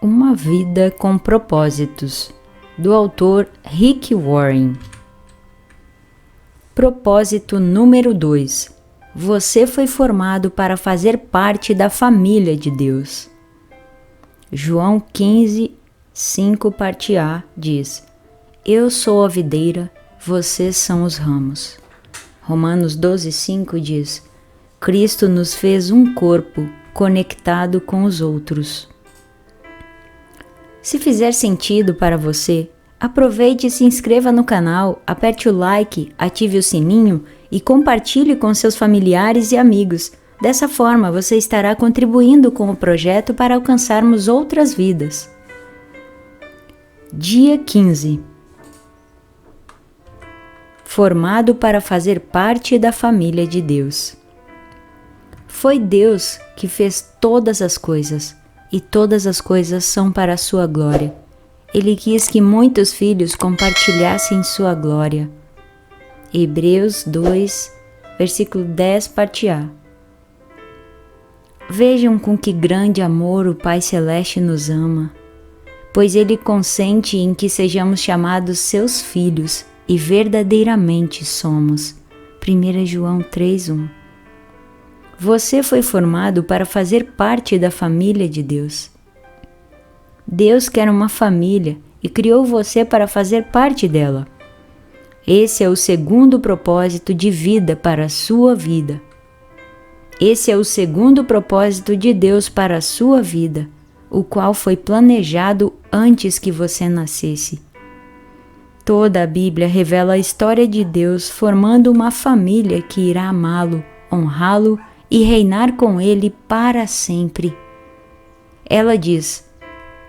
Uma vida com propósitos, do autor Rick Warren. Propósito número 2. Você foi formado para fazer parte da família de Deus. João 15, 5, parte A, diz: Eu sou a videira, vocês são os ramos. Romanos 12, 5 diz: Cristo nos fez um corpo conectado com os outros. Se fizer sentido para você, aproveite e se inscreva no canal, aperte o like, ative o sininho e compartilhe com seus familiares e amigos. Dessa forma, você estará contribuindo com o projeto para alcançarmos outras vidas. Dia 15. Formado para fazer parte da família de Deus. Foi Deus que fez todas as coisas. E todas as coisas são para a sua glória. Ele quis que muitos filhos compartilhassem sua glória. Hebreus 2, versículo 10, parte A. Vejam com que grande amor o Pai Celeste nos ama, pois Ele consente em que sejamos chamados seus filhos, e verdadeiramente somos. 1 João 3:1. Você foi formado para fazer parte da família de Deus. Deus quer uma família e criou você para fazer parte dela. Esse é o segundo propósito de vida para a sua vida. Esse é o segundo propósito de Deus para a sua vida, o qual foi planejado antes que você nascesse. Toda a Bíblia revela a história de Deus formando uma família que irá amá-lo, honrá-lo e reinar com ele para sempre. Ela diz: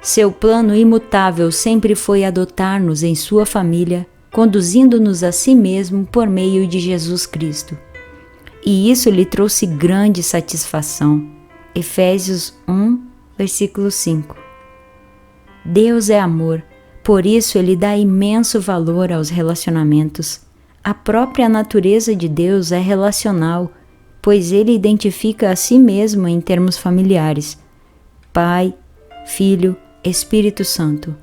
seu plano imutável sempre foi adotar-nos em sua família, conduzindo-nos a si mesmo por meio de Jesus Cristo. E isso lhe trouxe grande satisfação. Efésios 1, versículo 5. Deus é amor, por isso ele dá imenso valor aos relacionamentos. A própria natureza de Deus é relacional, pois ele identifica a si mesmo em termos familiares: Pai, Filho, Espírito Santo.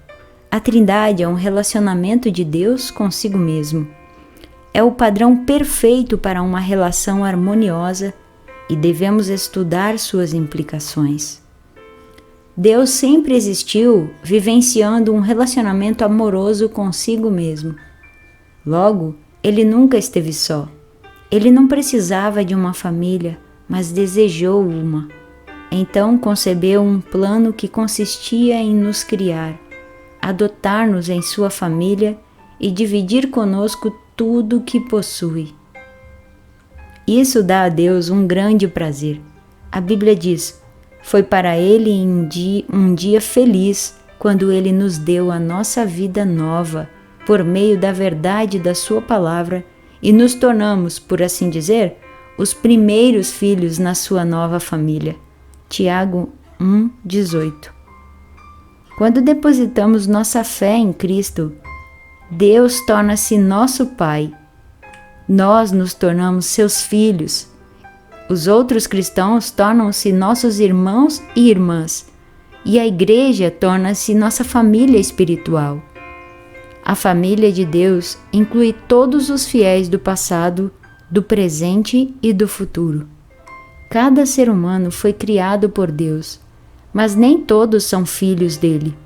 A Trindade é um relacionamento de Deus consigo mesmo. É o padrão perfeito para uma relação harmoniosa e devemos estudar suas implicações. Deus sempre existiu, vivenciando um relacionamento amoroso consigo mesmo. Logo, ele nunca esteve só. Ele não precisava de uma família, mas desejou uma. Então concebeu um plano que consistia em nos criar, adotar-nos em sua família e dividir conosco tudo o que possui. Isso dá a Deus um grande prazer. A Bíblia diz: foi para ele um dia feliz quando ele nos deu a nossa vida nova por meio da verdade da sua palavra e nos tornamos, por assim dizer, os primeiros filhos na sua nova família. Tiago 1:18. Quando depositamos nossa fé em Cristo, Deus torna-se nosso Pai. Nós nos tornamos seus filhos. Os outros cristãos tornam-se nossos irmãos e irmãs, e a igreja torna-se nossa família espiritual. A família de Deus inclui todos os fiéis do passado, do presente e do futuro. Cada ser humano foi criado por Deus, mas nem todos são filhos dele.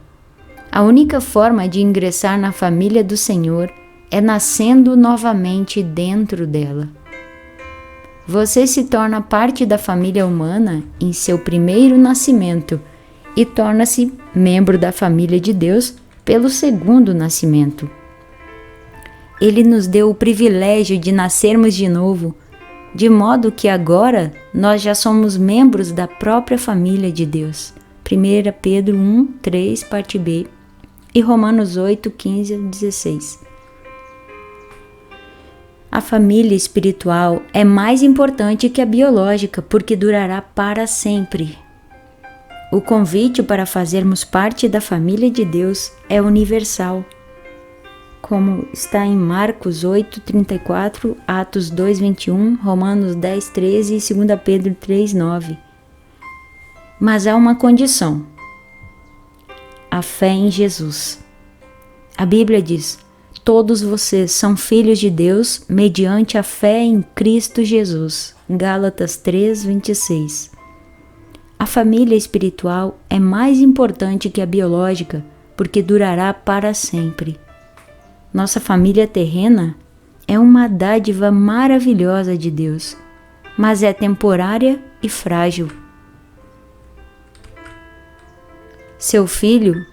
A única forma de ingressar na família do Senhor é nascendo novamente dentro dela. Você se torna parte da família humana em seu primeiro nascimento e torna-se membro da família de Deus pelo segundo nascimento. Ele nos deu o privilégio de nascermos de novo, de modo que agora nós já somos membros da própria família de Deus. 1 Pedro 1, 3, parte B e Romanos 8, 15 a 16. A família espiritual é mais importante que a biológica porque durará para sempre. O convite para fazermos parte da família de Deus é universal, como está em Marcos 8:34, Atos 2:21, Romanos 10:13 e 2 Pedro 3:9. Mas há uma condição. a fé em Jesus. A Bíblia diz: todos vocês são filhos de Deus mediante a fé em Cristo Jesus. Gálatas 3:26. A família espiritual é mais importante que a biológica, porque durará para sempre. Nossa família terrena é uma dádiva maravilhosa de Deus, mas é temporária e frágil. Seu filho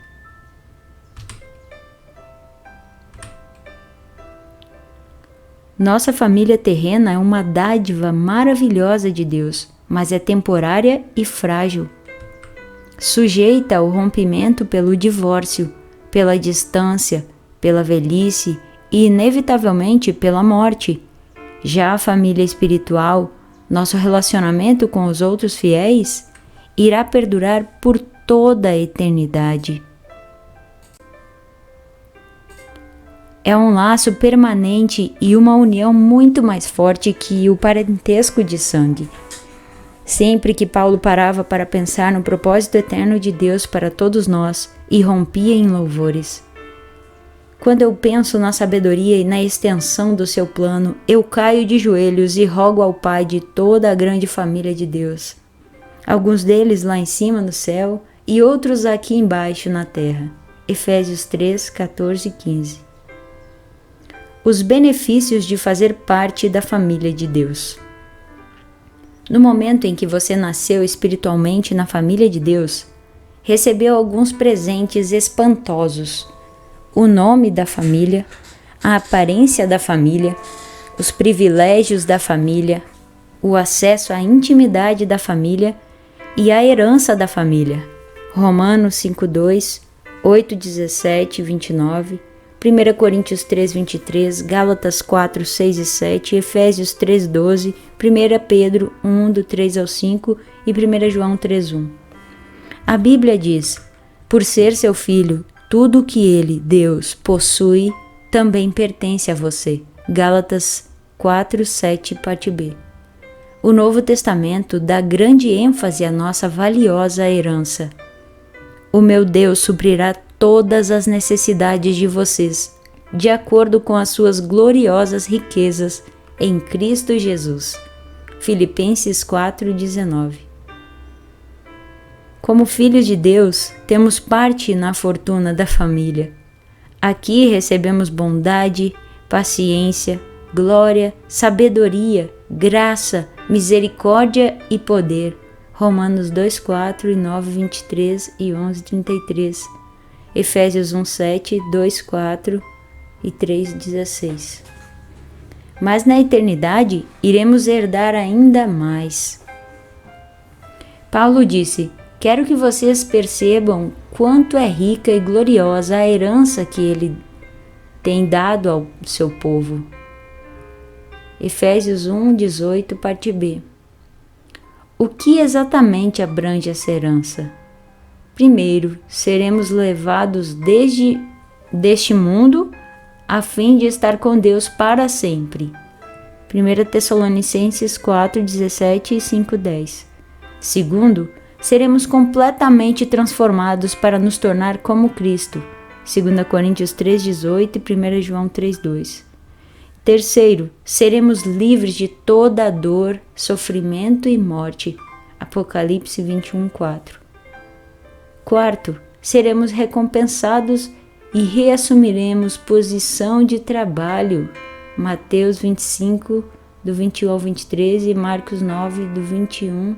Nossa família terrena é uma dádiva maravilhosa de Deus, mas é temporária e frágil, sujeita ao rompimento pelo divórcio, pela distância, pela velhice e, inevitavelmente, pela morte. Já a família espiritual, nosso relacionamento com os outros fiéis, irá perdurar por toda a eternidade. É um laço permanente e uma união muito mais forte que o parentesco de sangue. Sempre que Paulo parava para pensar no propósito eterno de Deus para todos nós, irrompia em louvores. Quando eu penso na sabedoria e na extensão do seu plano, eu caio de joelhos e rogo ao Pai de toda a grande família de Deus. Alguns deles lá em cima no céu e outros aqui embaixo na terra. Efésios 3, 14 e 15. Os benefícios de fazer parte da família de Deus. No momento em que você nasceu espiritualmente na família de Deus, recebeu alguns presentes espantosos: o nome da família, a aparência da família, os privilégios da família, o acesso à intimidade da família e a herança da família. Romanos 5:2, 8:17 e 29, 1 Coríntios 3:23, Gálatas 4, 6 e 7, Efésios 3:12, 1 Pedro 1, do 3 ao 5 e 1 João 3:1. A Bíblia diz: por ser seu filho, tudo o que ele, Deus, possui, também pertence a você. Gálatas 4, 7, parte B. O Novo Testamento dá grande ênfase à nossa valiosa herança. O meu Deus suprirá todas as necessidades de vocês, de acordo com as suas gloriosas riquezas em Cristo Jesus. Filipenses 4:19. Como filhos de Deus, temos parte na fortuna da família. Aqui recebemos bondade, paciência, glória, sabedoria, graça, misericórdia e poder. Romanos 2:4 e 9:23 e 11:33. Efésios 1:7, 2:4 e 3:16. Mas na eternidade iremos herdar ainda mais. Paulo disse: quero que vocês percebam quanto é rica e gloriosa a herança que ele tem dado ao seu povo. Efésios 1:18, parte B. O que exatamente abrange essa herança? Primeiro, seremos levados deste mundo a fim de estar com Deus para sempre. 1 Tessalonicenses 4:17 e 5:10. Segundo, seremos completamente transformados para nos tornar como Cristo. 2 Coríntios 3:18 e 1 João 3:2. Terceiro, seremos livres de toda a dor, sofrimento e morte. Apocalipse 21:4. Quarto, seremos recompensados e reassumiremos posição de trabalho. Mateus 25, do 21 ao 23 e Marcos 9, do 21,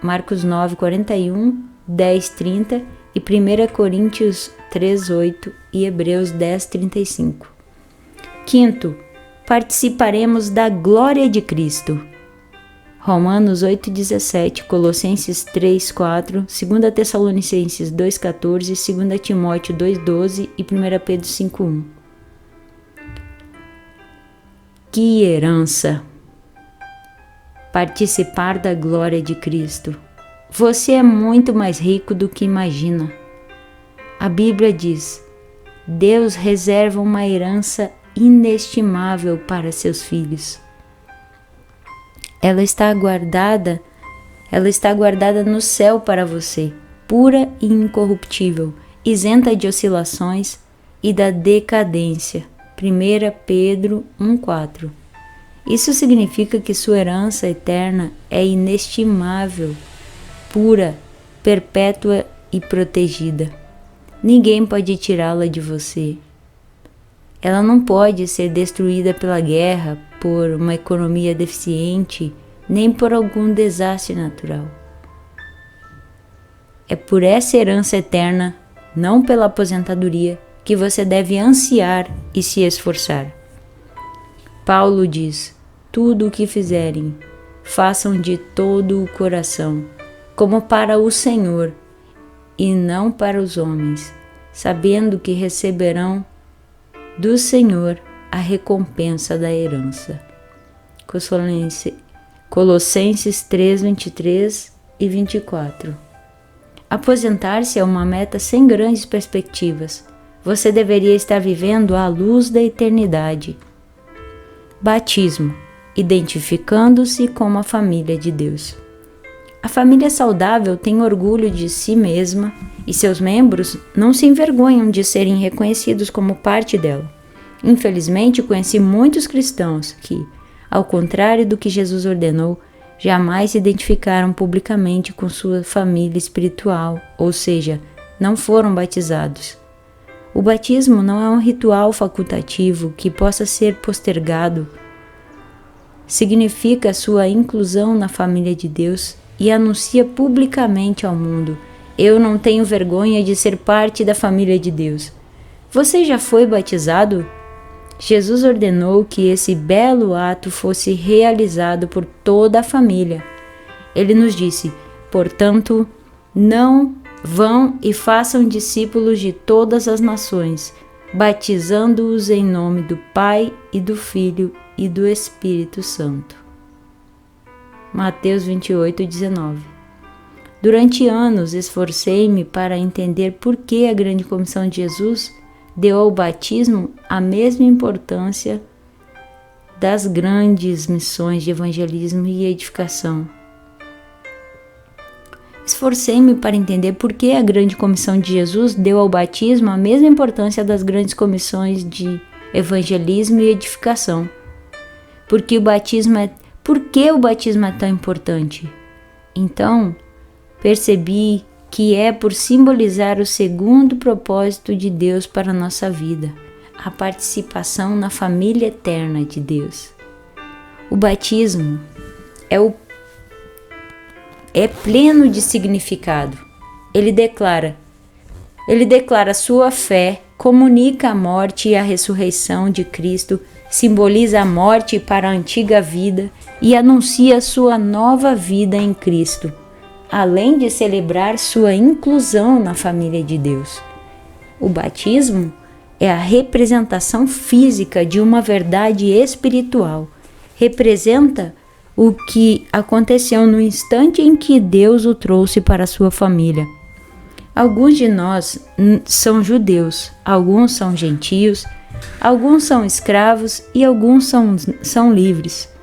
Marcos 9, 41, 10, 30 e 1 Coríntios 3, 8 e Hebreus 10, 35. Quinto, participaremos da glória de Cristo. Romanos 8:17, Colossenses 3:4, 2 Tessalonicenses 2:14, 2 Timóteo 2:12 e 1 Pedro 5:1. Que herança! Participar da glória de Cristo. Você é muito mais rico do que imagina. A Bíblia diz: Deus reserva uma herança inestimável para seus filhos. Ela está guardada no céu para você. pura e incorruptível, isenta de oscilações e da decadência. 1 Pedro 1,4. Isso significa que sua herança eterna é inestimável, pura, perpétua e protegida. Ninguém pode tirá-la de você. Ela não pode ser destruída pela guerra, por uma economia deficiente, nem por algum desastre natural. É por essa herança eterna, não pela aposentadoria, que você deve ansiar e se esforçar. Paulo diz: tudo o que fizerem, façam de todo o coração, como para o Senhor e não para os homens, sabendo que receberão do Senhor a recompensa da herança. Colossenses 3, 23 e 24. Aposentar-se é uma meta sem grandes perspectivas. Você deveria estar vivendo à luz da eternidade. Batismo, identificando-se com a família de Deus. A família saudável tem orgulho de si mesma e seus membros não se envergonham de serem reconhecidos como parte dela. Infelizmente, conheci muitos cristãos que, ao contrário do que Jesus ordenou, jamais se identificaram publicamente com sua família espiritual, ou seja, não foram batizados. O batismo não é um ritual facultativo que possa ser postergado. Significa sua inclusão na família de Deus e anuncia publicamente ao mundo: eu não tenho vergonha de ser parte da família de Deus. Você já foi batizado? Jesus ordenou que esse belo ato fosse realizado por toda a família. Ele nos disse: portanto, vão e façam discípulos de todas as nações, batizando-os em nome do Pai e do Filho e do Espírito Santo. Mateus 28, 19. Durante anos esforcei-me para entender por que a grande comissão de Jesus deu ao batismo a mesma importância das grandes missões de evangelismo e edificação. Esforcei-me para entender por que a grande comissão de Jesus deu ao batismo a mesma importância das grandes comissões de evangelismo e edificação. Por que o batismo é tão importante? Então, percebi que é por simbolizar o segundo propósito de Deus para a nossa vida, a participação na família eterna de Deus. O batismo é pleno de significado. Ele declara sua fé, comunica a morte e a ressurreição de Cristo, simboliza a morte para a antiga vida e anuncia sua nova vida em Cristo, além de celebrar sua inclusão na família de Deus. O batismo é a representação física de uma verdade espiritual. Representa o que aconteceu no instante em que Deus o trouxe para a sua família. Alguns de nós são judeus, alguns são gentios, alguns são escravos e alguns são livres.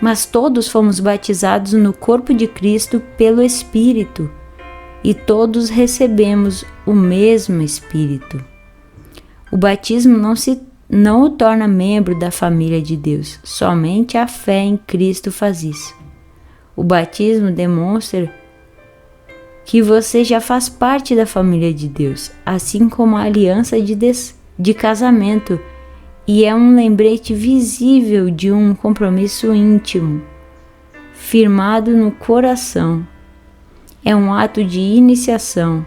Mas todos fomos batizados no corpo de Cristo pelo Espírito, e todos recebemos o mesmo Espírito. O batismo não o torna membro da família de Deus, somente a fé em Cristo faz isso. O batismo demonstra que você já faz parte da família de Deus, assim como a aliança de casamento, e é um lembrete visível de um compromisso íntimo, firmado no coração. É um ato de iniciação,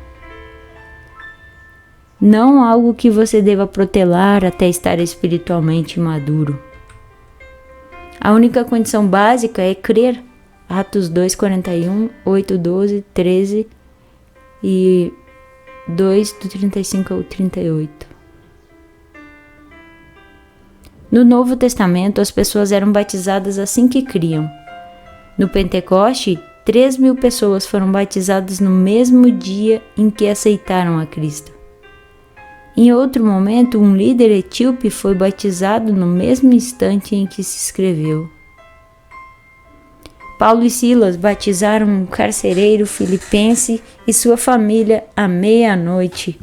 não algo que você deva protelar até estar espiritualmente maduro. A única condição básica é crer. Atos 2:41, 8:12, 13 e 2 do 35 ao 38. No Novo Testamento, as pessoas eram batizadas assim que criam. No Pentecoste, 3.000 pessoas foram batizadas no mesmo dia em que aceitaram a Cristo. Em outro momento, um líder etíope foi batizado no mesmo instante em que se escreveu. Paulo e Silas batizaram um carcereiro filipense e sua família à meia-noite.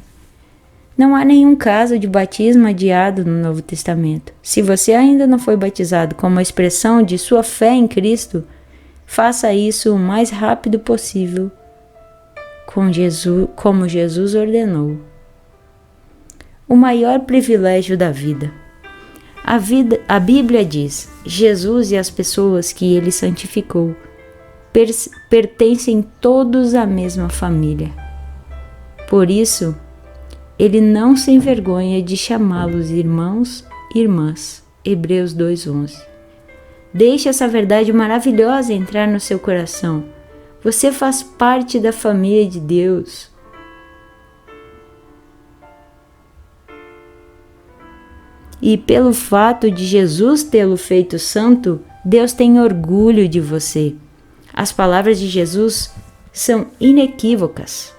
Não há nenhum caso de batismo adiado no Novo Testamento. Se você ainda não foi batizado como expressão de sua fé em Cristo, faça isso o mais rápido possível, como Jesus ordenou. O maior privilégio da vida. A Bíblia diz: Jesus e as pessoas que ele santificou pertencem todos à mesma família. Por isso, ele não se envergonha de chamá-los irmãos e irmãs. Hebreus 2:11. Deixe essa verdade maravilhosa entrar no seu coração. Você faz parte da família de Deus. E pelo fato de Jesus tê-lo feito santo, Deus tem orgulho de você. As palavras de Jesus são inequívocas.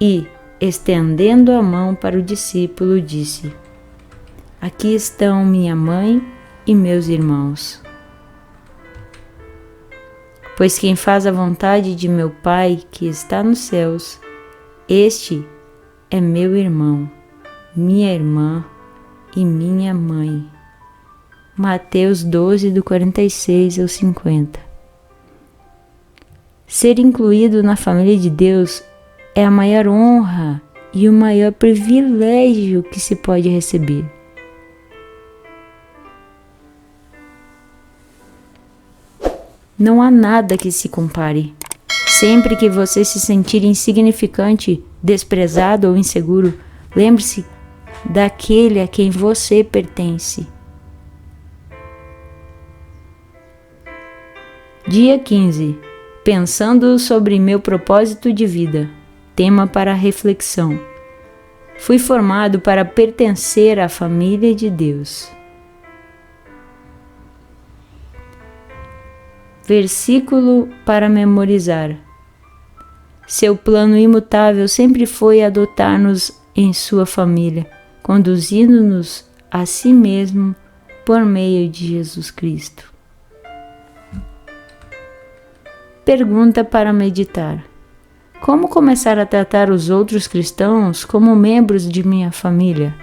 E, estendendo a mão para o discípulo, disse: Aqui estão minha mãe e meus irmãos. Pois quem faz a vontade de meu Pai que está nos céus, este é meu irmão, minha irmã e minha mãe. Mateus 12, do 46 ao 50. Ser incluído na família de Deus é a maior honra e o maior privilégio que se pode receber. Não há nada que se compare. Sempre que você se sentir insignificante, desprezado ou inseguro, lembre-se daquele a quem você pertence. Dia 15. Pensando sobre meu propósito de vida. Tema para reflexão. Fui formado para pertencer à família de Deus. Versículo para memorizar. Seu plano imutável sempre foi adotar-nos em sua família, conduzindo-nos a si mesmo por meio de Jesus Cristo. Pergunta para meditar. Como começar a tratar os outros cristãos como membros de minha família?